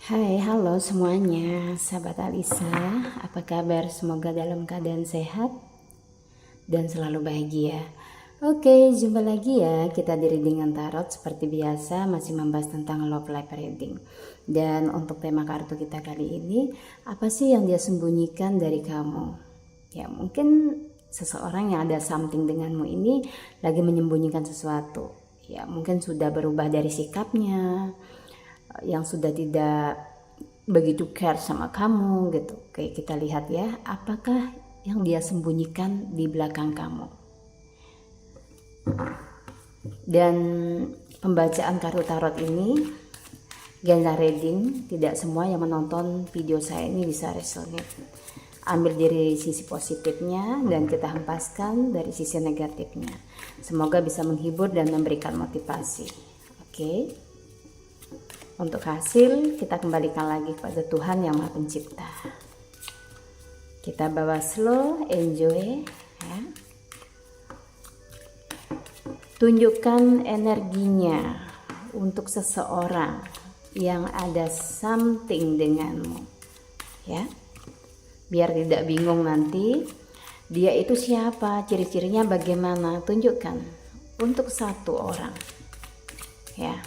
Hai, halo semuanya, sahabat Alisa. Apa kabar? Semoga dalam keadaan sehat dan selalu bahagia. Oke, jumpa lagi ya. Kita di Reading and Tarot seperti biasa masih membahas tentang love life reading. Dan untuk tema kartu kita kali ini, apa sih yang dia sembunyikan dari kamu? Ya, mungkin seseorang yang ada something denganmu ini lagi menyembunyikan sesuatu. Ya, mungkin sudah berubah dari sikapnya, yang sudah tidak begitu care sama kamu gitu. Kayak kita lihat ya, apakah yang dia sembunyikan di belakang kamu. Dan pembacaan kartu tarot ini general reading, tidak semua yang menonton video saya ini bisa resonate. Ambil dari sisi positifnya dan kita hempaskan dari sisi negatifnya. Semoga bisa menghibur dan memberikan motivasi. Oke. Untuk hasil kita kembalikan lagi kepada Tuhan Yang Maha Pencipta. Kita bawa slow, enjoy ya. Tunjukkan energinya untuk seseorang yang ada something denganmu ya. Biar tidak bingung nanti dia itu siapa, ciri-cirinya bagaimana, tunjukkan untuk satu orang ya,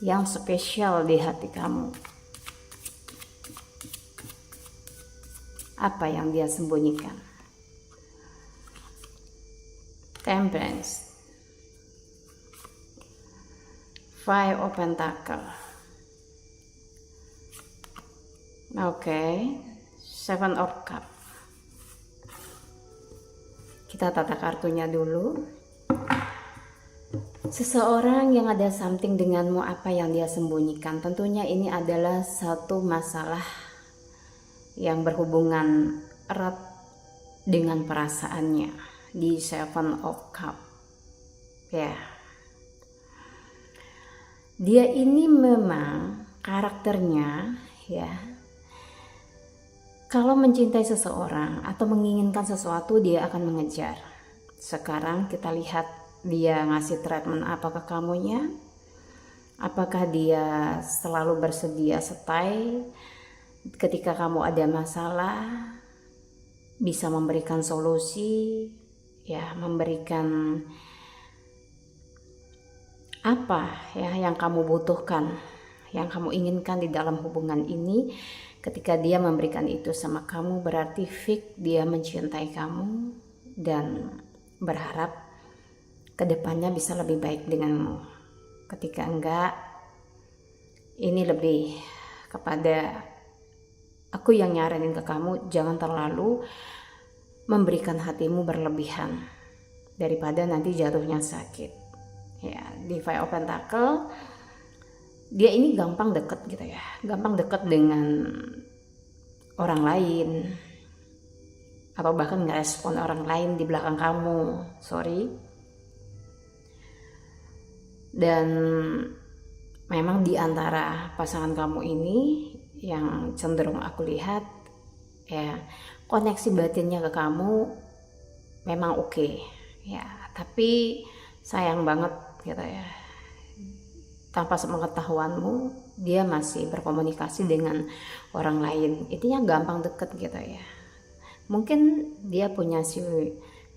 yang spesial di hati kamu. Apa yang dia sembunyikan? Temperance, Five of Pentacles, oke, Seven of Cups. Kita tata kartunya dulu. Seseorang yang ada something denganmu, apa yang dia sembunyikan? Tentunya ini adalah satu masalah yang berhubungan erat dengan perasaannya di Seven of Cups ya. Dia ini memang karakternya ya, kalau mencintai seseorang atau menginginkan sesuatu dia akan mengejar. Sekarang kita lihat dia ngasih treatment apa ke kamunya. Apakah dia selalu bersedia stay ketika kamu ada masalah, bisa memberikan solusi ya, memberikan apa ya yang kamu butuhkan, yang kamu inginkan di dalam hubungan ini. Ketika dia memberikan itu sama kamu, berarti fix dia mencintai kamu dan berharap kedepannya bisa lebih baik denganmu. Ketika enggak, ini lebih kepada aku yang nyaranin ke kamu, jangan terlalu memberikan hatimu berlebihan daripada nanti jatuhnya sakit ya. Di Five of Pentacles dia ini gampang deket gitu ya, gampang deket dengan orang lain atau bahkan ngerespon orang lain di belakang kamu, dan memang di antara pasangan kamu ini yang cenderung aku lihat ya, koneksi batinnya ke kamu memang oke ya, tapi sayang banget gitu ya, tanpa sepengetahuanmu dia masih berkomunikasi dengan orang lain. Itu yang gampang deket gitu ya. Mungkin dia punya si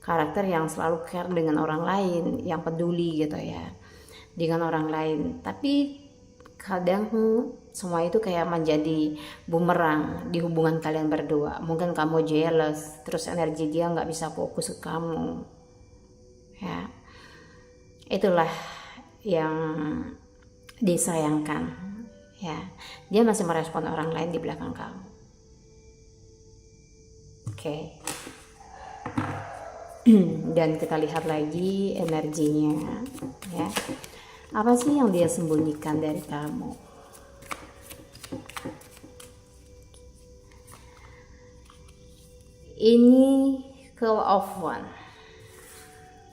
karakter yang selalu care dengan orang lain, yang peduli gitu ya dengan orang lain. Tapi kadang semua itu kayak menjadi bumerang di hubungan kalian berdua. Mungkin kamu jealous, terus energi dia nggak bisa fokus ke kamu ya. Itulah yang disayangkan ya, dia masih merespon orang lain di belakang kamu. Oke. Dan kita lihat lagi energinya ya, apa sih yang dia sembunyikan dari kamu? Ini Call of One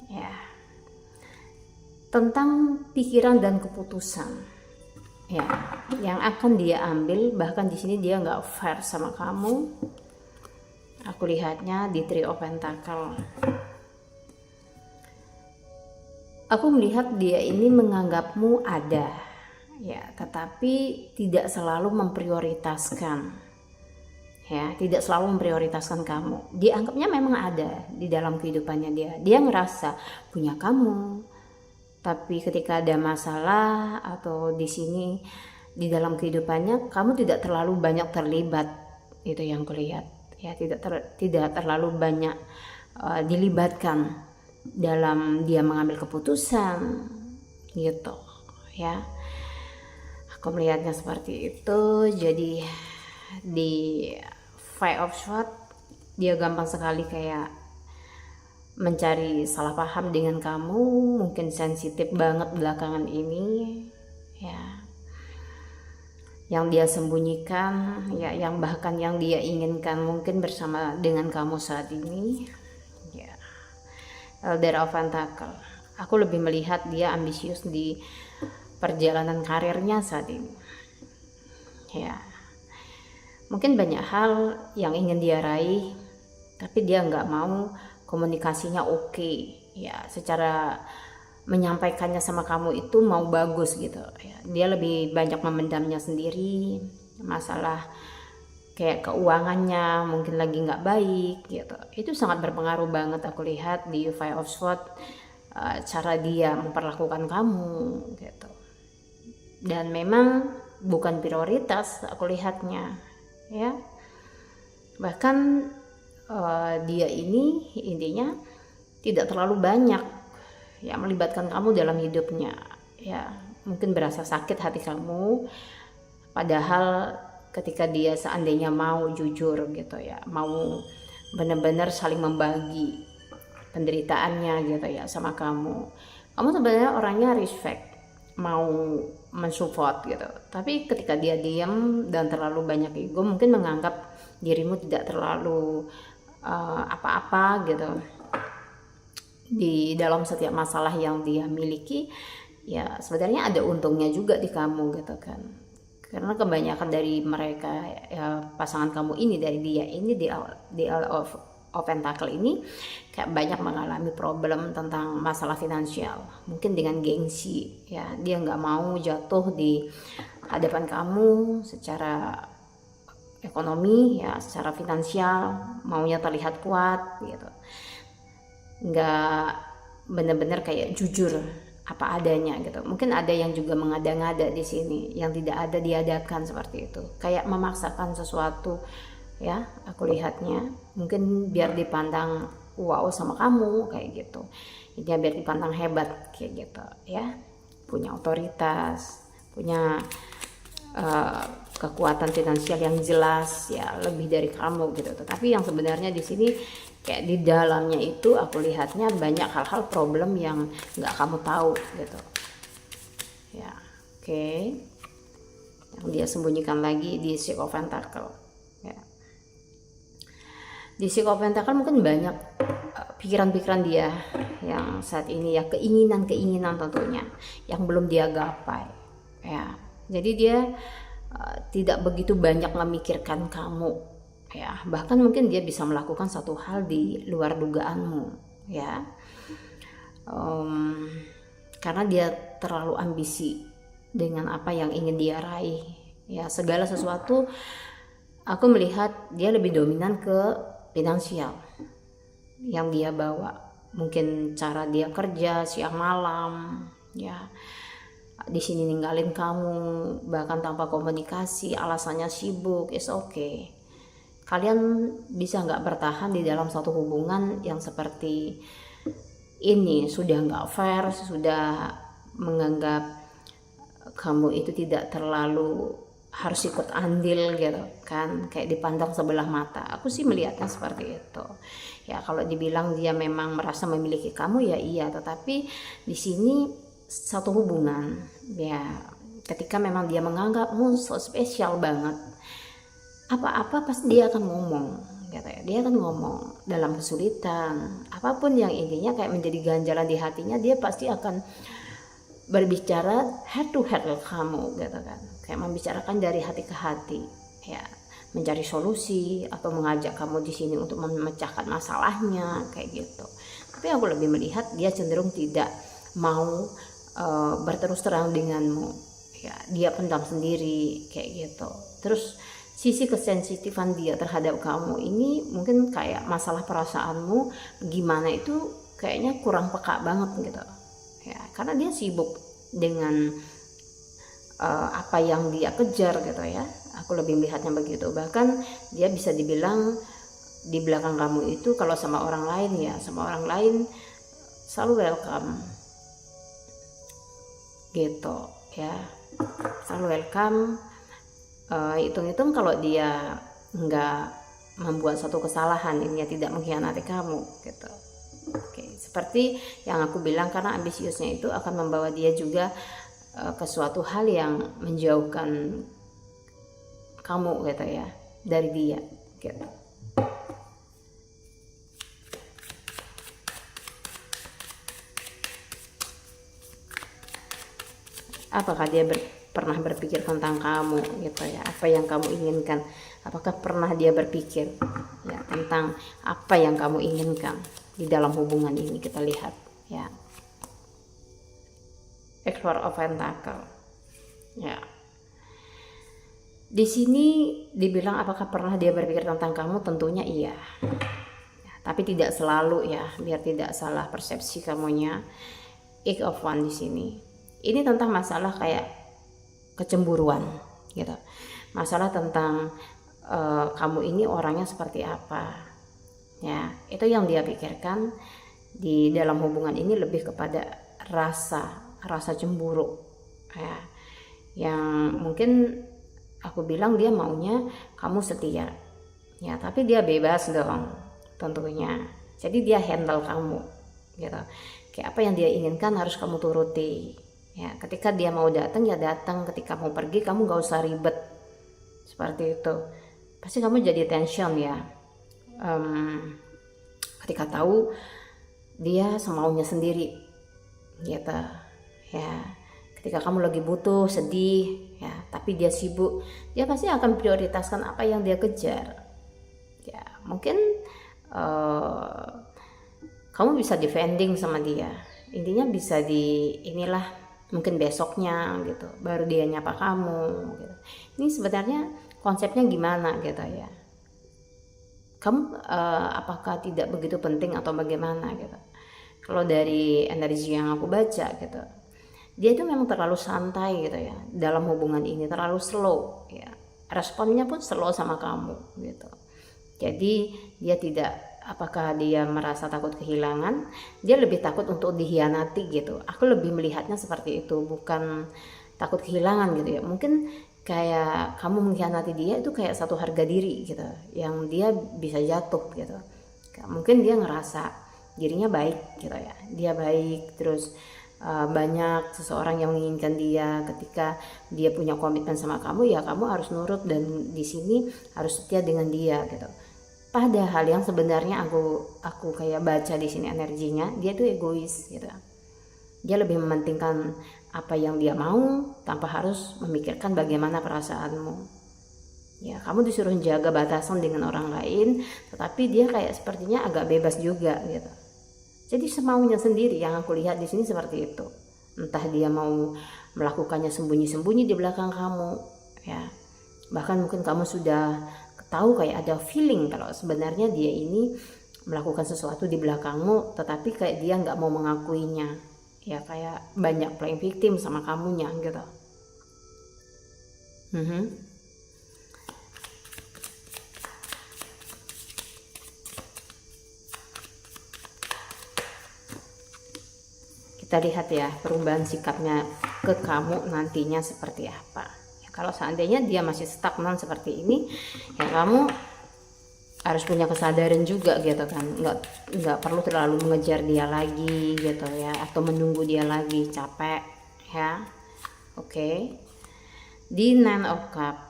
ya, tentang pikiran dan keputusan ya yang akan dia ambil. Bahkan di sini dia nggak fair sama kamu. Aku lihatnya di Three of Pentacles. Aku melihat dia ini menganggapmu ada ya, tetapi tidak selalu memprioritaskan, ya, tidak selalu memprioritaskan kamu. Dia anggapnya memang ada di dalam kehidupannya dia ngerasa punya kamu, tapi ketika ada masalah atau di sini di dalam kehidupannya kamu tidak terlalu banyak terlibat. Itu yang kulihat, ya, tidak terlalu banyak dilibatkan dalam dia mengambil keputusan gitu, ya. Aku melihatnya seperti itu. Jadi di Five of Swords dia gampang sekali kayak mencari salah paham dengan kamu, mungkin sensitif banget belakangan ini, ya, yang dia sembunyikan, ya, yang bahkan yang dia inginkan mungkin bersama dengan kamu saat ini, ya. Elder of Pentacle, aku lebih melihat dia ambisius di perjalanan karirnya saat ini, ya. Mungkin banyak hal yang ingin dia raih, tapi dia nggak mau komunikasinya oke, ya, secara menyampaikannya sama kamu itu mau bagus gitu, ya. Dia lebih banyak memendamnya sendiri, masalah kayak keuangannya mungkin lagi nggak baik gitu. Itu sangat berpengaruh banget aku lihat di Five of Swords, cara dia memperlakukan kamu gitu. Dan memang bukan prioritas aku lihatnya, ya. Bahkan dia ini intinya tidak terlalu banyak, ya, melibatkan kamu dalam hidupnya, ya. Mungkin berasa sakit hati kamu, padahal ketika dia seandainya mau jujur gitu, ya, mau benar-benar saling membagi penderitaannya gitu, ya, sama kamu sebenarnya orangnya respect, mau mensupport gitu. Tapi ketika dia diam dan terlalu banyak ego, mungkin menganggap dirimu tidak terlalu apa-apa gitu di dalam setiap masalah yang dia miliki. Ya, sebenarnya ada untungnya juga di kamu gitu kan, karena kebanyakan dari mereka, ya, pasangan kamu ini, dari dia ini di of Pentacle ini kayak banyak mengalami problem tentang masalah finansial, mungkin dengan gengsi, ya. Dia nggak mau jatuh di hadapan kamu secara ekonomi, ya, secara finansial, maunya terlihat kuat gitu, nggak benar-benar kayak jujur apa adanya gitu. Mungkin ada yang juga mengada-ngada di sini, yang tidak ada diadakan seperti itu, kayak memaksakan sesuatu, ya, aku lihatnya mungkin biar dipandang wow sama kamu kayak gitu, dia biar dipandang hebat kayak gitu, ya, punya otoritas, punya kekuatan finansial yang jelas, ya, lebih dari kamu gitu. Tapi yang sebenarnya di sini kayak di dalamnya itu aku lihatnya banyak hal-hal problem yang nggak kamu tahu gitu, ya. Oke. Yang dia sembunyikan lagi di Six of Pentacle, ya. Di Six of Pentacle mungkin banyak pikiran-pikiran dia yang saat ini, ya, keinginan-keinginan tentunya yang belum dia gapai, ya. Jadi dia tidak begitu banyak memikirkan kamu, ya. Bahkan mungkin dia bisa melakukan satu hal di luar dugaanmu, ya, karena dia terlalu ambisi dengan apa yang ingin dia raih, ya. Segala sesuatu aku melihat dia lebih dominan ke finansial yang dia bawa, mungkin cara dia kerja siang malam, ya, di sini ninggalin kamu bahkan tanpa komunikasi, alasannya sibuk, is okay. Kalian bisa nggak bertahan di dalam satu hubungan yang seperti ini? Sudah nggak fair, sudah menganggap kamu itu tidak terlalu harus ikut andil gitu kan, kayak dipandang sebelah mata. Aku sih melihatnya seperti itu, ya. Kalau dibilang dia memang merasa memiliki kamu, ya iya, tetapi di sini satu hubungan, ya, ketika memang dia menganggapmu so spesial banget, apa-apa pasti dia akan ngomong gitu, ya. Dia akan ngomong dalam kesulitan apapun yang intinya kayak menjadi ganjalan di hatinya, dia pasti akan berbicara head to head ke kamu gitu kan, kayak membicarakan dari hati ke hati, ya, mencari solusi atau mengajak kamu di sini untuk memecahkan masalahnya kayak gitu. Tapi aku lebih melihat dia cenderung tidak mau berterus terang denganmu, ya dia pendam sendiri kayak gitu. Terus sisi kesensitifan dia terhadap kamu ini mungkin kayak masalah perasaanmu gimana itu kayaknya kurang peka banget gitu ya, karena dia sibuk dengan apa yang dia kejar gitu ya. Aku lebih melihatnya begitu. Bahkan dia bisa dibilang di belakang kamu itu kalau sama orang lain ya, sama orang lain selalu welcome gitu ya, selalu welcome. Hitung-hitung kalau dia nggak membuat suatu kesalahan, ini tidak mengkhianati kamu gitu. Oke, seperti yang aku bilang, karena ambisiusnya itu akan membawa dia juga ke suatu hal yang menjauhkan kamu gitu ya dari dia gitu. Apakah dia pernah berpikir tentang kamu gitu ya, apa yang kamu inginkan? Apakah pernah dia berpikir ya tentang apa yang kamu inginkan di dalam hubungan ini? Kita lihat ya, Four of Pentacle ya. Di sini dibilang apakah pernah dia berpikir tentang kamu? Tentunya iya ya, tapi tidak selalu ya, biar tidak salah persepsi kamunya. Eight of Wands di sini ini tentang masalah kayak kecemburuan gitu, masalah tentang kamu ini orangnya seperti apa ya, itu yang dia pikirkan di dalam hubungan ini, lebih kepada rasa cemburu ya, yang mungkin aku bilang dia maunya kamu setia ya, tapi dia bebas dong tentunya, jadi dia handle kamu gitu, kayak apa yang dia inginkan harus kamu turuti ya. Ketika dia mau datang ya datang, ketika mau pergi kamu gak usah ribet seperti itu. Pasti kamu jadi tension ya ketika tahu dia semaunya sendiri gitu ya. Ketika kamu lagi butuh, sedih ya, tapi dia sibuk, dia pasti akan prioritaskan apa yang dia kejar ya. Mungkin kamu bisa defending sama dia, intinya bisa di inilah, mungkin besoknya gitu baru dia nyapa kamu gitu. Ini sebenarnya konsepnya gimana gitu ya, kamu apakah tidak begitu penting atau bagaimana gitu. Kalau dari energi yang aku baca gitu, dia itu memang terlalu santai gitu ya dalam hubungan ini, terlalu slow ya, responnya pun slow sama kamu gitu. Jadi dia tidak, apakah dia merasa takut kehilangan, dia lebih takut untuk dikhianati gitu. Aku lebih melihatnya seperti itu, bukan takut kehilangan gitu ya. Mungkin kayak kamu mengkhianati dia itu kayak satu harga diri gitu, yang dia bisa jatuh gitu. Mungkin dia ngerasa dirinya baik gitu ya, dia baik, terus banyak seseorang yang menginginkan dia. Ketika dia punya komitmen sama kamu ya kamu harus nurut, dan di sini harus setia dengan dia gitu. Padahal yang sebenarnya aku kayak baca di sini energinya, dia tuh egois gitu. Dia lebih mementingkan apa yang dia mau tanpa harus memikirkan bagaimana perasaanmu. Ya, kamu disuruh jaga batasan dengan orang lain, tetapi dia kayak sepertinya agak bebas juga gitu. Jadi semaunya sendiri, yang aku lihat di sini seperti itu. Entah dia mau melakukannya sembunyi-sembunyi di belakang kamu ya. Bahkan mungkin kamu sudah tahu, kayak ada feeling kalau sebenarnya dia ini melakukan sesuatu di belakangmu, tetapi kayak dia nggak mau mengakuinya ya, kayak banyak playing victim sama kamunya gitu. Kita lihat ya perubahan sikapnya ke kamu nantinya seperti apa. Kalau seandainya dia masih stagnan seperti ini ya, kamu harus punya kesadaran juga gitu kan, nggak perlu terlalu mengejar dia lagi gitu ya, atau menunggu dia lagi, capek ya. Oke. Di Nine of Cups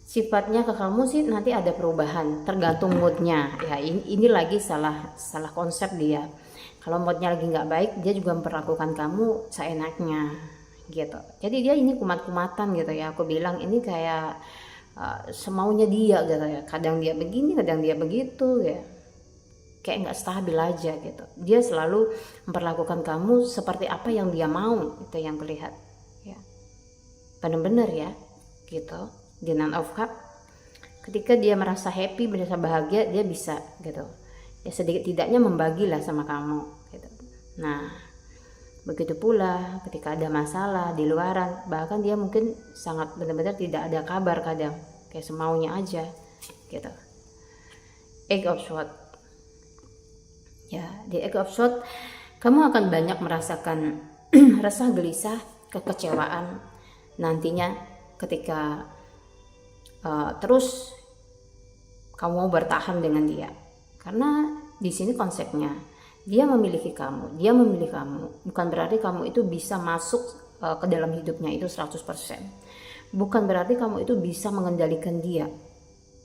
sifatnya ke kamu sih nanti ada perubahan, tergantung moodnya ya. Ini lagi salah konsep dia. Kalau moodnya lagi nggak baik, dia juga memperlakukan kamu seenaknya gitu. Jadi dia ini kumat-kumatan gitu ya, aku bilang ini kayak semaunya dia gitu ya, kadang dia begini kadang dia begitu ya. kayak nggak stabil aja gitu. Dia selalu memperlakukan kamu seperti apa yang dia mau, itu yang kulihat ya. Bener-bener ya gitu. Di Nine of Cup, ketika dia merasa happy, merasa bahagia, dia bisa gitu ya, sedikit tidaknya membagilah sama kamu gitu. Nah begitu pula ketika ada masalah di luaran, bahkan dia mungkin sangat benar-benar tidak ada kabar, kadang kayak semaunya aja gitu. Eight of Swords ya, di Eight of Swords kamu akan banyak merasakan resah, gelisah, kekecewaan nantinya ketika terus kamu mau bertahan dengan dia. Karena di sini konsepnya dia memiliki kamu, dia memilih kamu, bukan berarti kamu itu bisa masuk ke dalam hidupnya itu 100%. Bukan berarti kamu itu bisa mengendalikan dia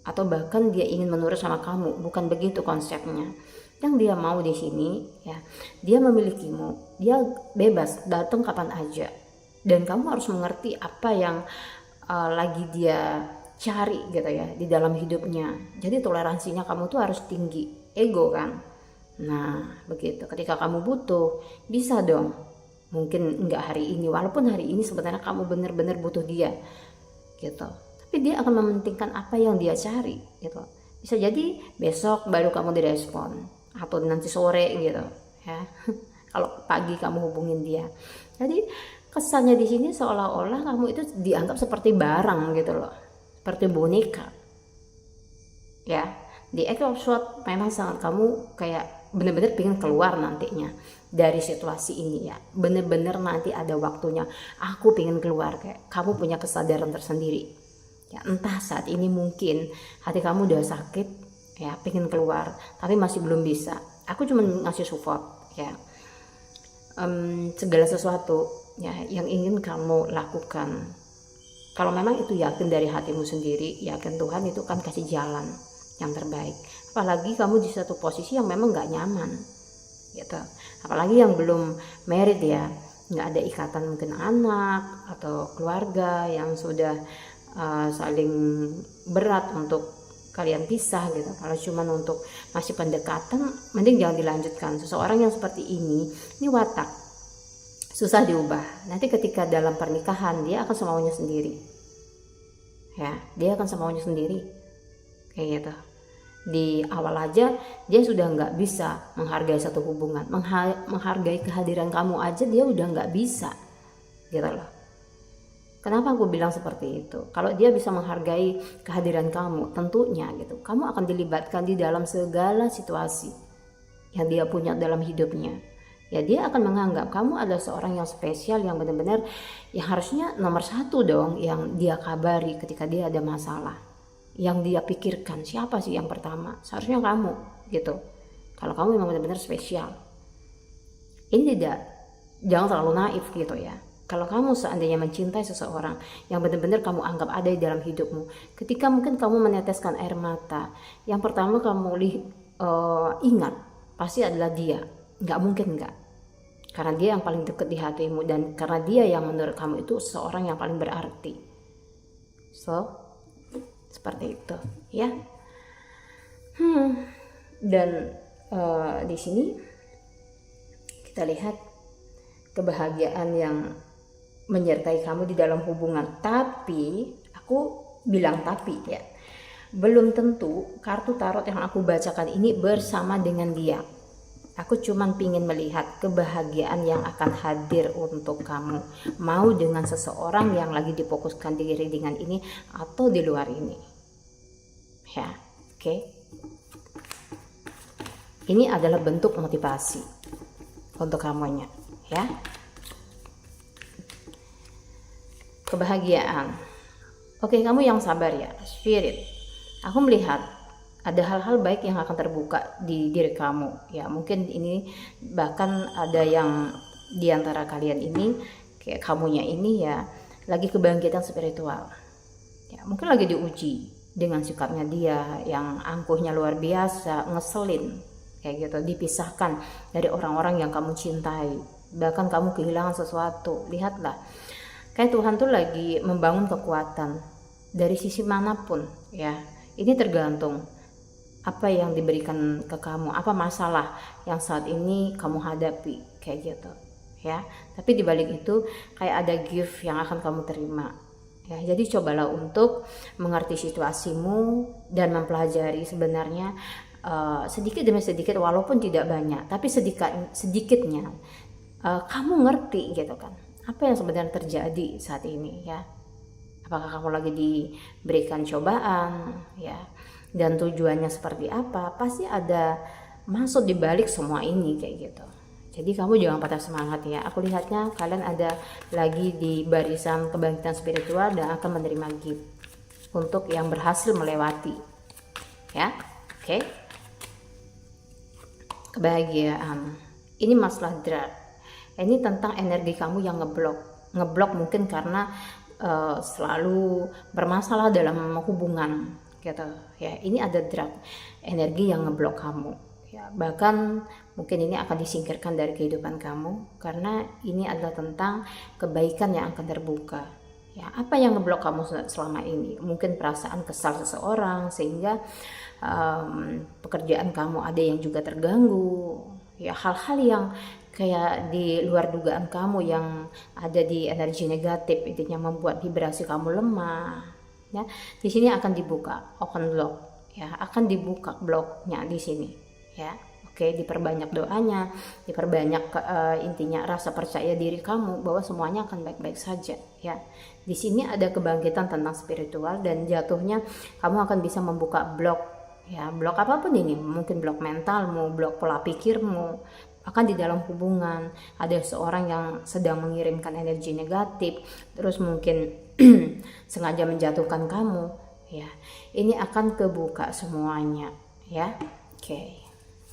atau bahkan dia ingin menurut sama kamu, bukan begitu konsepnya. Yang dia mau di sini ya, dia memilikimu, dia bebas datang kapan aja, dan kamu harus mengerti apa yang lagi dia cari gitu ya di dalam hidupnya. Jadi toleransinya kamu tuh harus tinggi, ego kan. Nah begitu, ketika kamu butuh bisa dong, mungkin enggak hari ini, walaupun hari ini sebenarnya kamu benar-benar butuh dia gitu, tapi dia akan mementingkan apa yang dia cari gitu. Bisa jadi besok baru kamu direspon, atau nanti sore gitu ya. Kalau pagi kamu hubungin dia, jadi kesannya di sini seolah-olah kamu itu dianggap seperti barang gitu loh, seperti boneka ya. Di Eight of Swords memang sangat kamu kayak bener-bener pengen keluar nantinya dari situasi ini ya, bener-bener nanti ada waktunya aku pengen keluar, kayak kamu punya kesadaran tersendiri ya. Entah saat ini mungkin hati kamu udah sakit ya, pengen keluar tapi masih belum bisa. Aku cuma ngasih support ya, segala sesuatu ya yang ingin kamu lakukan, kalau memang itu yakin dari hatimu sendiri, yakin Tuhan itu kan kasih jalan yang terbaik. Apalagi kamu di satu posisi yang memang nggak nyaman gitu, apalagi yang belum married ya, nggak ada ikatan mungkin anak atau keluarga yang sudah saling berat untuk kalian pisah gitu. Kalau cuman untuk masih pendekatan, mending jangan dilanjutkan. Seseorang yang seperti ini watak susah diubah. Nanti ketika dalam pernikahan dia akan semaunya sendiri ya, dia akan semaunya sendiri kayak gitu. Di awal aja dia sudah nggak bisa menghargai satu hubungan, menghargai kehadiran kamu aja dia udah nggak bisa gitu loh. Kenapa aku bilang seperti itu? Kalau dia bisa menghargai kehadiran kamu, tentunya gitu, kamu akan dilibatkan di dalam segala situasi yang dia punya dalam hidupnya. Ya dia akan menganggap kamu adalah seorang yang spesial, yang benar-benar yang harusnya nomor satu dong, yang dia kabari ketika dia ada masalah. Yang dia pikirkan siapa sih yang pertama, seharusnya kamu gitu. Kalau kamu memang benar-benar spesial, ini jangan terlalu naif gitu ya. Kalau kamu seandainya mencintai seseorang yang benar-benar kamu anggap ada di dalam hidupmu, ketika mungkin kamu meneteskan air mata, yang pertama kamu ingat pasti adalah dia, nggak mungkin enggak, karena dia yang paling dekat di hatimu, dan karena dia yang menurut kamu itu seorang yang paling berarti. So seperti itu ya. Dan di sini kita lihat kebahagiaan yang menyertai kamu di dalam hubungan. Tapi aku bilang tapi ya, belum tentu kartu tarot yang aku bacakan ini bersama dengan dia. Aku cuman pingin melihat kebahagiaan yang akan hadir untuk kamu, mau dengan seseorang yang lagi difokuskan diri dengan ini atau di luar ini ya. Oke. Ini adalah bentuk motivasi untuk kamunya ya. Kebahagiaan. Oke, kamu yang sabar ya, Spirit. Aku melihat ada hal-hal baik yang akan terbuka di diri kamu ya. Mungkin ini bahkan ada yang di antara kalian ini, kayak kamunya ini ya, lagi kebangkitan spiritual ya. Mungkin lagi diuji dengan sikapnya dia yang angkuhnya luar biasa, ngeselin kayak gitu, dipisahkan dari orang-orang yang kamu cintai, bahkan kamu kehilangan sesuatu. Lihatlah, kayak Tuhan tuh lagi membangun kekuatan dari sisi manapun ya. Ini tergantung apa yang diberikan ke kamu, apa masalah yang saat ini kamu hadapi, kayak gitu ya. Tapi dibalik itu kayak ada gift yang akan kamu terima ya. Jadi cobalah untuk mengerti situasimu dan mempelajari sebenarnya sedikit demi sedikit, walaupun tidak banyak, tapi sedikitnya kamu ngerti gitu kan, apa yang sebenarnya terjadi saat ini ya. Apakah kamu lagi diberikan cobaan ya, dan tujuannya seperti apa, pasti ada maksud dibalik semua ini kayak gitu. Jadi kamu jangan patah semangat ya. Aku lihatnya kalian ada lagi di barisan kebangkitan spiritual dan akan menerima gift untuk yang berhasil melewati ya. Oke. Kebahagiaan ini masalah drat. Ini tentang energi kamu yang ngeblok mungkin karena selalu bermasalah dalam hubungan gitu ya. Ini ada drat, energi yang ngeblok kamu ya. Bahkan mungkin ini akan disingkirkan dari kehidupan kamu karena ini adalah tentang kebaikan yang akan terbuka ya. Apa yang ngeblok kamu selama ini? Mungkin perasaan kesal seseorang sehingga pekerjaan kamu ada yang juga terganggu ya. Hal-hal yang kayak di luar dugaan kamu yang ada di energi negatif, intinya membuat vibrasi kamu lemah ya. Di sini akan dibuka open block ya, akan dibuka bloknya di sini ya. Oke, diperbanyak doanya, diperbanyak intinya rasa percaya diri kamu bahwa semuanya akan baik-baik saja ya. Di sini ada kebangkitan tentang spiritual dan jatuhnya kamu akan bisa membuka blok ya. Blok apapun ini, mungkin blok mentalmu, blok pola pikirmu. Akan di dalam hubungan ada seorang yang sedang mengirimkan energi negatif, terus mungkin sengaja menjatuhkan kamu ya. Ini akan kebuka semuanya ya. Oke,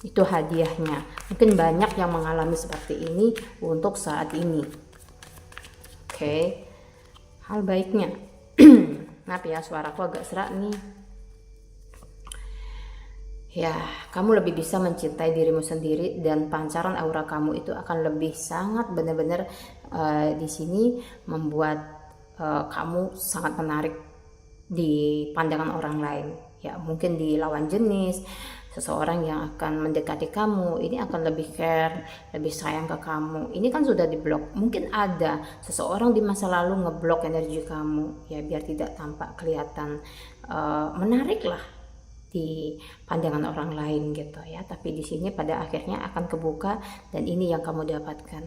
itu hadiahnya. Mungkin banyak yang mengalami seperti ini untuk saat ini. Oke, hal baiknya maaf ya, suaraku agak serak nih ya. Kamu lebih bisa mencintai dirimu sendiri dan pancaran aura kamu itu akan lebih sangat benar-benar di sini membuat kamu sangat menarik di pandangan orang lain ya. Mungkin di lawan jenis, seseorang yang akan mendekati kamu ini akan lebih care, lebih sayang ke kamu. Ini kan sudah diblok. Mungkin ada seseorang di masa lalu ngeblok energi kamu ya, biar tidak tampak kelihatan menarik lah di pandangan orang lain gitu ya. Tapi di sini pada akhirnya akan kebuka dan ini yang kamu dapatkan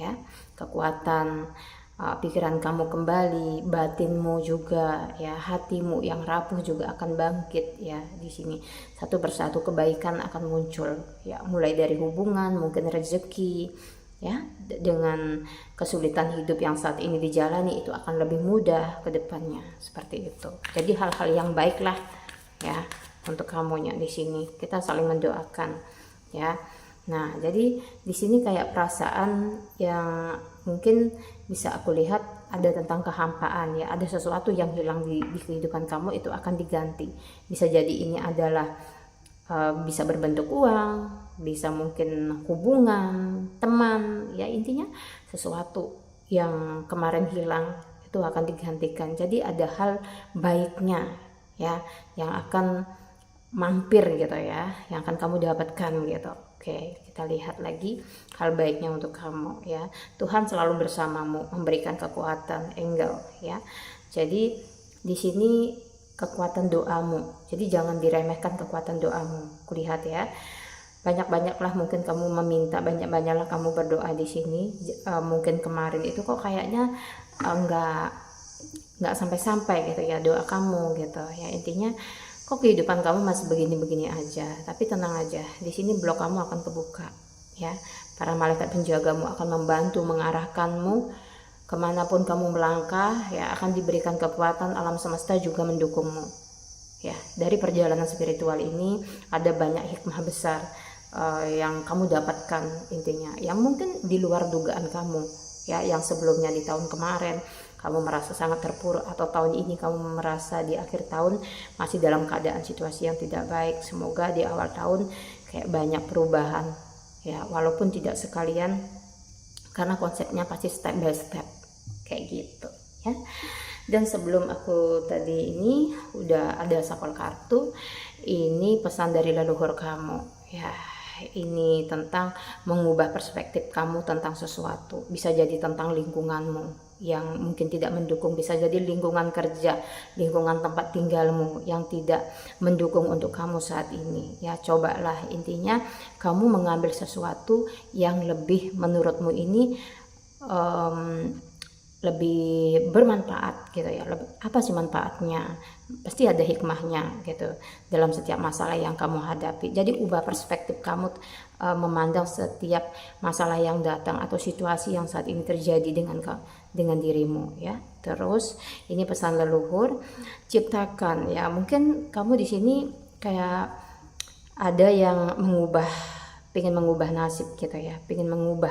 ya. Kekuatan pikiran kamu kembali, batinmu juga ya, hatimu yang rapuh juga akan bangkit ya. Di sini satu persatu kebaikan akan muncul ya, mulai dari hubungan, mungkin rezeki ya. Dengan kesulitan hidup yang saat ini dijalani itu akan lebih mudah ke depannya, seperti itu. Jadi hal-hal yang baiklah ya untuk kamunya. Di sini kita saling mendoakan ya. Nah, jadi di sini kayak perasaan yang mungkin bisa aku lihat ada tentang kehampaan ya. Ada sesuatu yang hilang di kehidupan kamu, itu akan diganti. Bisa jadi ini adalah bisa berbentuk uang, bisa mungkin hubungan, teman ya. Intinya sesuatu yang kemarin hilang itu akan digantikan. Jadi ada hal baiknya ya yang akan mampir gitu ya, yang akan kamu dapatkan gitu. Oke, kita lihat lagi hal baiknya untuk kamu ya. Tuhan selalu bersamamu, memberikan kekuatan, angel ya. Jadi di sini kekuatan doamu. Jadi jangan diremehkan kekuatan doamu. Kulihat ya. Banyak-banyaklah mungkin kamu meminta, banyak-banyaklah kamu berdoa di sini. Mungkin kemarin itu kok kayaknya nggak sampai-sampai gitu ya doa kamu gitu ya. Intinya kok kehidupan kamu masih begini-begini aja. Tapi tenang aja, di sini blok kamu akan kebuka ya. Para malaikat penjagamu akan membantu mengarahkanmu kemanapun kamu melangkah ya. Akan diberikan kekuatan, alam semesta juga mendukungmu ya. Dari perjalanan spiritual ini ada banyak hikmah besar yang kamu dapatkan intinya, yang mungkin di luar dugaan kamu ya. Yang sebelumnya di tahun kemarin kamu merasa sangat terpuruk, atau tahun ini kamu merasa di akhir tahun masih dalam keadaan situasi yang tidak baik. Semoga di awal tahun kayak banyak perubahan ya, walaupun tidak sekalian karena konsepnya pasti step by step kayak gitu ya. Dan sebelum aku tadi ini udah ada shuffle kartu Ini pesan dari leluhur kamu ya. Ini tentang mengubah perspektif kamu tentang sesuatu. Bisa jadi tentang lingkunganmu yang mungkin tidak mendukung, bisa jadi lingkungan kerja, lingkungan tempat tinggalmu yang tidak mendukung untuk kamu saat ini ya. Cobalah, intinya kamu mengambil sesuatu yang lebih menurutmu ini lebih bermanfaat gitu ya. Apa sih manfaatnya? Pasti ada hikmahnya gitu dalam setiap masalah yang kamu hadapi. Jadi ubah perspektif kamu memandang setiap masalah yang datang atau situasi yang saat ini terjadi dengan dirimu ya. Terus ini pesan leluhur, ciptakan ya. Mungkin kamu di sini kayak ada yang pengen mengubah nasib gitu ya, pengen mengubah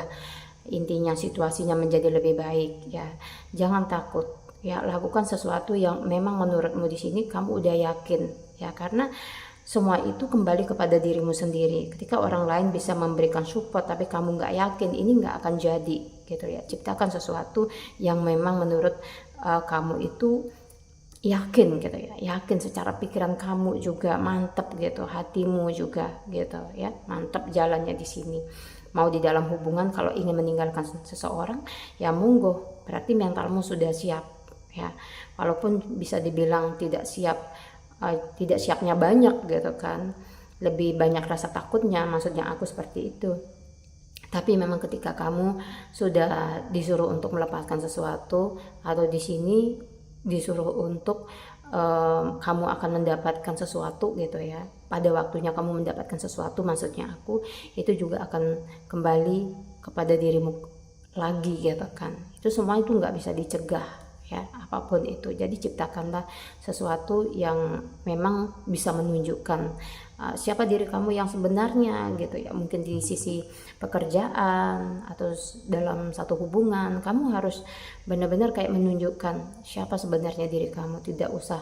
intinya situasinya menjadi lebih baik ya. Jangan takut ya, lakukan sesuatu yang memang menurutmu di sini kamu udah yakin ya, karena semua itu kembali kepada dirimu sendiri. Ketika orang lain bisa memberikan support tapi kamu nggak yakin, ini nggak akan jadi gitu ya. Ciptakan sesuatu yang memang menurut kamu itu yakin gitu ya, yakin secara pikiran kamu juga mantep gitu, hatimu juga gitu ya, mantep jalannya di sini. Mau di dalam hubungan, kalau ingin meninggalkan seseorang ya monggo, berarti mentalmu sudah siap ya. Walaupun bisa dibilang tidak siapnya banyak gitu kan, lebih banyak rasa takutnya, maksudnya aku seperti itu. Tapi memang ketika kamu sudah disuruh untuk melepaskan sesuatu, atau di sini disuruh untuk kamu akan mendapatkan sesuatu gitu ya, pada waktunya kamu mendapatkan sesuatu, maksudnya aku, itu juga akan kembali kepada dirimu lagi gitu kan. Itu semua itu nggak bisa dicegah ya, apapun itu. Jadi ciptakanlah sesuatu yang memang bisa menunjukkan siapa diri kamu yang sebenarnya gitu ya. Mungkin di sisi pekerjaan atau dalam satu hubungan, kamu harus benar-benar kayak menunjukkan siapa sebenarnya diri kamu. Tidak usah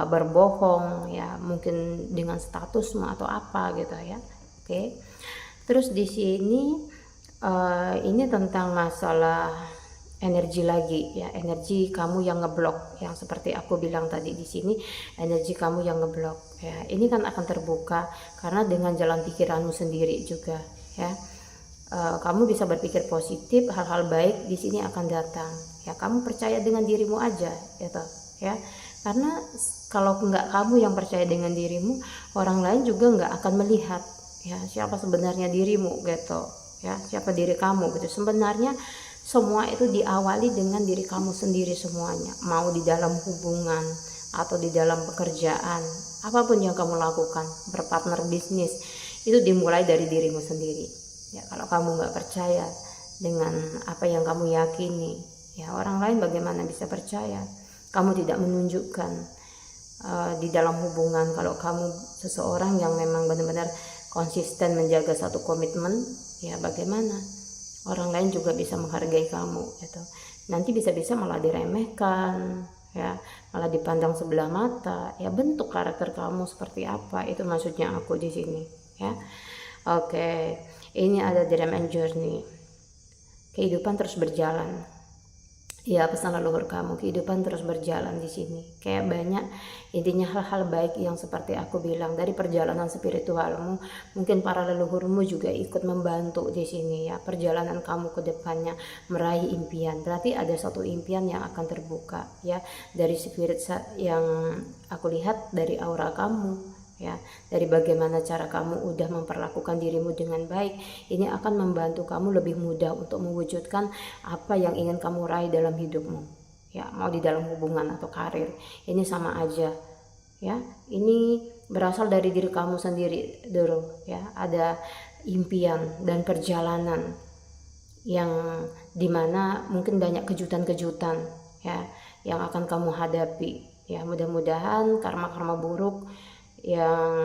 berbohong ya, mungkin dengan statusmu atau apa gitu ya. Oke. Terus di sini ini tentang masalah energi lagi ya, energi kamu yang ngeblok, yang seperti aku bilang tadi di sini, energi kamu yang ngeblok ya. Ini kan akan terbuka karena dengan jalan pikiranmu sendiri juga ya. Kamu bisa berpikir positif, hal-hal baik di sini akan datang ya. Kamu percaya dengan dirimu aja gitu ya, karena kalau nggak kamu yang percaya dengan dirimu, orang lain juga nggak akan melihat ya siapa sebenarnya dirimu gitu ya, siapa diri kamu gitu. Sebenarnya semua itu diawali dengan diri kamu sendiri semuanya, mau di dalam hubungan atau di dalam pekerjaan, apapun yang kamu lakukan, berpartner bisnis, itu dimulai dari dirimu sendiri ya. Kalau kamu nggak percaya dengan apa yang kamu yakini ya, orang lain bagaimana bisa percaya? Kamu tidak menunjukkan di dalam hubungan kalau kamu seseorang yang memang benar-benar konsisten menjaga satu komitmen ya, bagaimana orang lain juga bisa menghargai kamu gitu. Nanti bisa-bisa malah diremehkan ya, malah dipandang sebelah mata ya. Bentuk karakter kamu seperti apa, itu maksudnya aku di sini ya. Oke, ini ada dream and journey, kehidupan terus berjalan ya. Pesan leluhur kamu, kehidupan terus berjalan di sini. Kayak banyak intinya hal-hal baik yang seperti aku bilang dari perjalanan spiritualmu. Mungkin para leluhurmu juga ikut membantu di sini ya. Perjalanan kamu ke depannya meraih impian. Berarti ada satu impian yang akan terbuka ya, dari spirit yang aku lihat, dari aura kamu ya, dari bagaimana cara kamu udah memperlakukan dirimu dengan baik. Ini akan membantu kamu lebih mudah untuk mewujudkan apa yang ingin kamu raih dalam hidupmu ya, mau di dalam hubungan atau karir. Ini sama aja ya, ini berasal dari diri kamu sendiri dulu ya. Ada impian dan perjalanan yang dimana mungkin banyak kejutan-kejutan ya yang akan kamu hadapi ya. Mudah-mudahan karma-karma buruk yang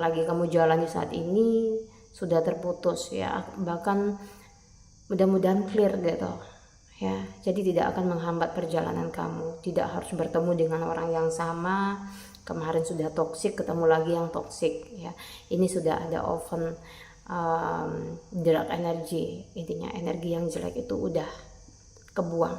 lagi kamu jalani saat ini sudah terputus ya, bahkan mudah-mudahan clear gitu ya. Jadi tidak akan menghambat perjalanan kamu, tidak harus bertemu dengan orang yang sama. Kemarin sudah toksik, ketemu lagi yang toksik ya. Ini sudah ada oven dark energy, intinya energi yang jelek itu udah kebuang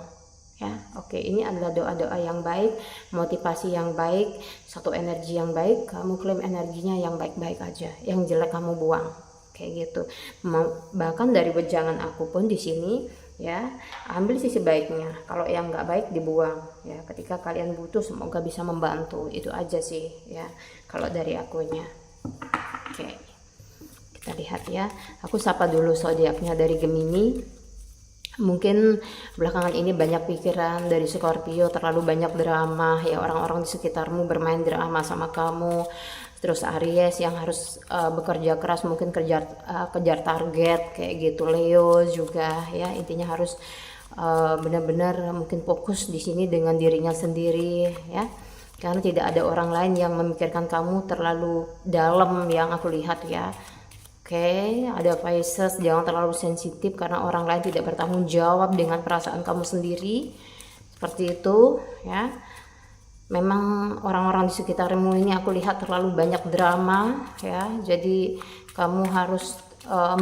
ya. Oke. Oke, ini adalah doa-doa yang baik, motivasi yang baik, satu energi yang baik. Kamu klaim energinya yang baik-baik aja, yang jelek kamu buang, kayak gitu. Bahkan dari wejangan aku pun di sini ya, ambil sisi baiknya. Kalau yang nggak baik dibuang ya. Ketika kalian butuh, semoga bisa membantu. Itu aja sih ya, kalau dari akunya. Oke, kita lihat ya. Aku sapa dulu zodiaknya dari Gemini. Mungkin belakangan ini banyak pikiran dari Scorpio, terlalu banyak drama ya, orang-orang di sekitarmu bermain drama sama kamu. Terus Aries yang harus bekerja keras, mungkin kejar target kayak gitu. Leo juga ya, intinya harus benar-benar mungkin fokus di sini dengan dirinya sendiri ya, karena tidak ada orang lain yang memikirkan kamu terlalu dalam yang aku lihat ya. Oke, ada Pisces, jangan terlalu sensitif karena orang lain tidak bertanggung jawab dengan perasaan kamu sendiri. Seperti itu ya. Memang orang-orang di sekitarmu ini aku lihat terlalu banyak drama ya. Jadi kamu harus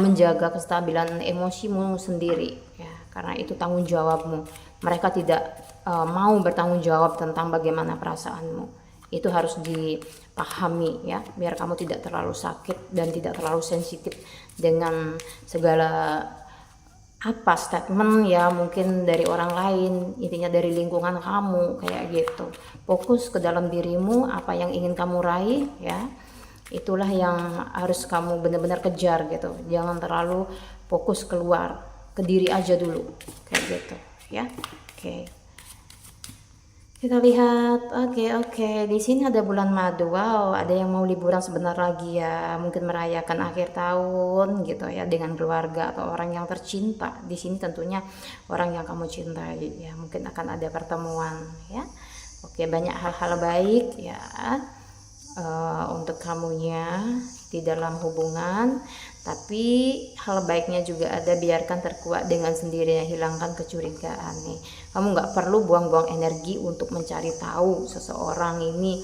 menjaga kestabilan emosimu sendiri ya, karena itu tanggung jawabmu. Mereka tidak mau bertanggung jawab tentang bagaimana perasaanmu. Itu harus dipahami ya, biar kamu tidak terlalu sakit dan tidak terlalu sensitif dengan segala statement ya, mungkin dari orang lain, intinya dari lingkungan kamu kayak gitu. Fokus ke dalam dirimu, apa yang ingin kamu raih ya, itulah yang harus kamu benar-benar kejar gitu. Jangan terlalu fokus keluar, ke diri aja dulu kayak gitu ya. Oke. Kita lihat, oke. Di sini ada bulan madu. Wow, ada yang mau liburan sebentar lagi ya, mungkin merayakan akhir tahun gitu ya dengan keluarga atau orang yang tercinta. Di sini tentunya orang yang kamu cintai ya, mungkin akan ada pertemuan ya. Oke, banyak hal-hal baik ya untuk kamunya di dalam hubungan. Tapi hal baiknya juga ada, biarkan terkuat dengan sendirinya, hilangkan kecurigaan nih. Kamu nggak perlu buang-buang energi untuk mencari tahu seseorang ini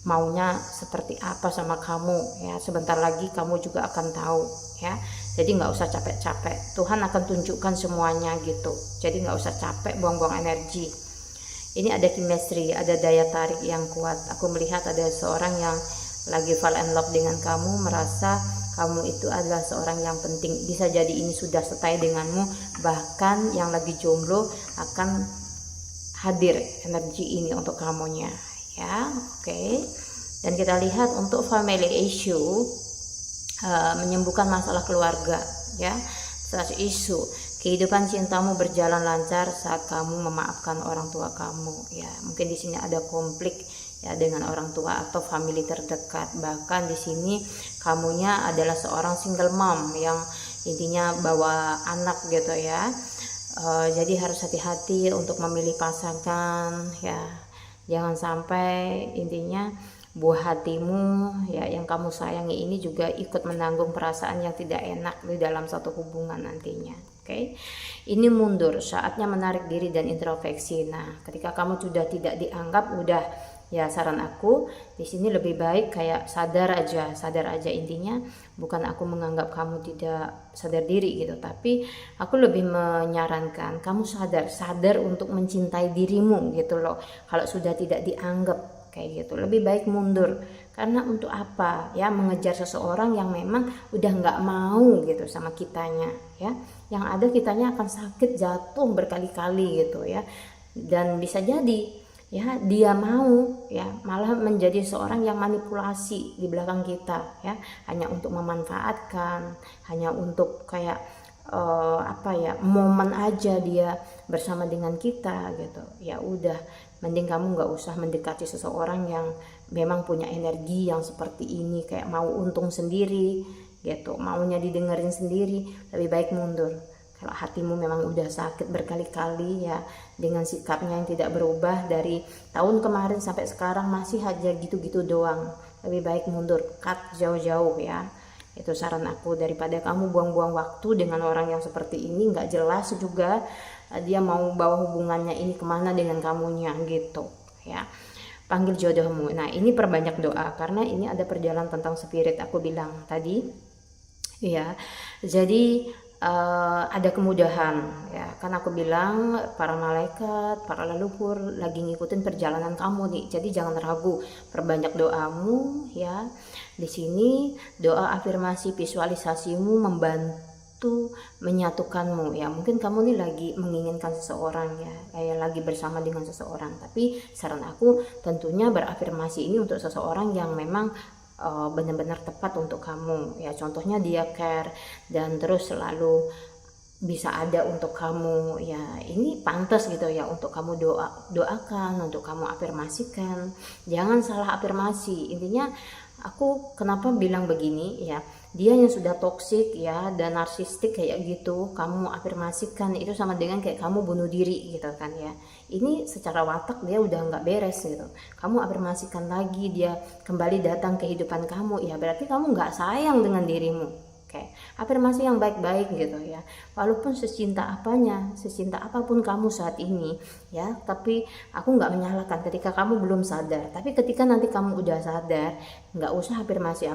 maunya seperti apa sama kamu ya. Sebentar lagi kamu juga akan tahu ya. Jadi nggak usah capek-capek, Tuhan akan tunjukkan semuanya gitu. Jadi nggak usah capek buang-buang energi. Ini ada chemistry, ada daya tarik yang kuat. Aku melihat ada seorang yang lagi fall in love dengan kamu, merasa kamu itu adalah seorang yang penting. Bisa jadi ini sudah setai denganmu, bahkan yang lagi jomblo akan hadir energi ini untuk kamunya ya. Oke. Dan kita lihat untuk family issue, menyembuhkan masalah keluarga ya, trust issue. Kehidupan cintamu berjalan lancar saat kamu memaafkan orang tua kamu ya. Mungkin di sini ada konflik ya dengan orang tua atau family terdekat. Bahkan di sini kamunya adalah seorang single mom yang intinya bawa anak gitu ya. Jadi harus hati-hati untuk memilih pasangan ya. Jangan sampai intinya buah hatimu ya yang kamu sayangi ini juga ikut menanggung perasaan yang tidak enak di dalam satu hubungan nantinya. Oke. Ini mundur, saatnya menarik diri dan introspeksi. Nah, ketika kamu sudah tidak dianggap, udah ya, saran aku di sini lebih baik kayak sadar aja intinya. Bukan aku menganggap kamu tidak sadar diri gitu, tapi aku lebih menyarankan kamu sadar untuk mencintai dirimu gitu loh. Kalau sudah tidak dianggap kayak gitu, lebih baik mundur. Karena untuk apa ya mengejar seseorang yang memang udah nggak mau gitu sama kitanya ya. Yang ada kitanya akan sakit, jatuh berkali-kali gitu ya. Dan bisa jadi ya dia mau ya malah menjadi seorang yang manipulasi di belakang kita ya, hanya untuk memanfaatkan, hanya untuk kayak momen aja dia bersama dengan kita gitu. Ya udah, mending kamu nggak usah mendekati seseorang yang memang punya energi yang seperti ini, kayak mau untung sendiri gitu, maunya didengerin sendiri. Lebih baik mundur. Kalau hatimu memang udah sakit berkali-kali ya, dengan sikapnya yang tidak berubah dari tahun kemarin sampai sekarang masih aja gitu-gitu doang, lebih baik mundur, cut jauh-jauh ya. Itu saran aku, daripada kamu buang-buang waktu dengan orang yang seperti ini, nggak jelas juga dia mau bawa hubungannya ini kemana dengan kamunya gitu ya. Panggil jodohmu. Nah, ini perbanyak doa karena ini ada perjalanan tentang spirit aku bilang tadi ya. Jadi ada kemudahan ya, kan aku bilang para malaikat, para leluhur lagi ngikutin perjalanan kamu nih, jadi jangan ragu, perbanyak doamu ya. Di sini doa, afirmasi, visualisasimu membantu menyatukanmu ya. Mungkin kamu nih lagi menginginkan seseorang ya, kayak lagi bersama dengan seseorang, tapi saran aku tentunya berafirmasi ini untuk seseorang yang memang benar-benar tepat untuk kamu ya. Contohnya dia care dan terus selalu bisa ada untuk kamu ya, ini pantas gitu ya untuk kamu doakan, untuk kamu afirmasikan. Jangan salah afirmasi. Intinya aku kenapa bilang begini ya, dia yang sudah toksik ya dan narsistik kayak gitu, kamu afirmasikan itu sama dengan kayak kamu bunuh diri gitu kan ya. Ini secara watak dia udah nggak beres gitu. Kamu afirmasikan lagi, dia kembali datang ke kehidupan kamu ya, berarti kamu nggak sayang dengan dirimu. Oke, afirmasi yang baik-baik gitu ya. Walaupun secinta apapun kamu saat ini ya, tapi aku nggak menyalahkan ketika kamu belum sadar. Tapi ketika nanti kamu udah sadar, nggak usah afirmasi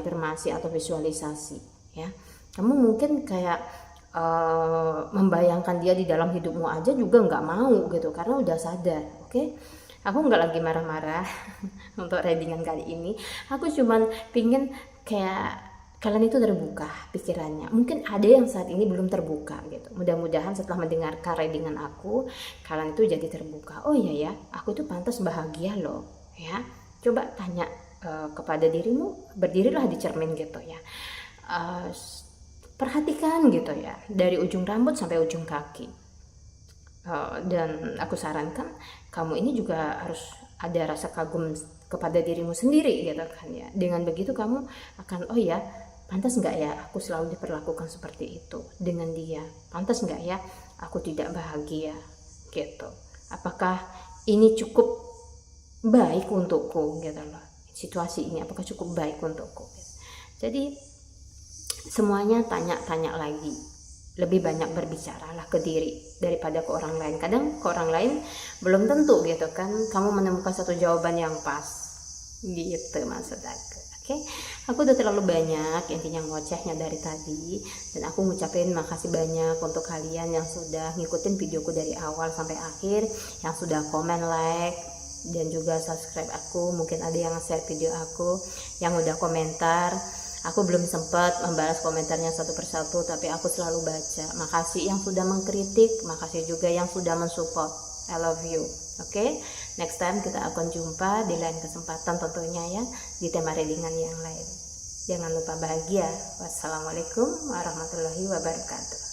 atau visualisasi ya. Kamu mungkin kayak membayangkan dia di dalam hidupmu aja juga nggak mau gitu, karena udah sadar. Oke, aku nggak lagi marah-marah untuk readingan kali ini. Aku cuman pingin kayak kalian itu terbuka pikirannya. Mungkin ada yang saat ini belum terbuka gitu. Mudah-mudahan setelah mendengarkan readingan aku, kalian itu jadi terbuka. Oh iya ya, aku itu pantas bahagia loh ya. Coba tanya kepada dirimu, berdirilah di cermin gitu ya. Perhatikan gitu ya, dari ujung rambut sampai ujung kaki. Dan aku sarankan kamu ini juga harus ada rasa kagum kepada dirimu sendiri gitu kan ya. Dengan begitu kamu akan, oh ya, pantas nggak ya aku selalu diperlakukan seperti itu dengan dia, pantas nggak ya aku tidak bahagia gitu, apakah ini cukup baik untukku gitu loh, situasi ini apakah cukup baik untukku gitu. Jadi semuanya tanya-tanya lagi, lebih banyak berbicaralah ke diri daripada ke orang lain. Kadang ke orang lain belum tentu gitu kan kamu menemukan satu jawaban yang pas gitu maksud aku. Oke, aku udah terlalu banyak intinya ngocehnya dari tadi, dan aku ngucapin makasih banyak untuk kalian yang sudah ngikutin videoku dari awal sampai akhir, yang sudah komen, like, dan juga subscribe aku. Mungkin ada yang share video aku, yang udah komentar. Aku belum sempat membalas komentarnya satu persatu, tapi aku selalu baca. Makasih yang sudah mengkritik, makasih juga yang sudah mensupport. I love you. Oke, next time kita akan jumpa di lain kesempatan tentunya ya, di tema readingan yang lain. Jangan lupa bahagia. Wassalamualaikum warahmatullahi wabarakatuh.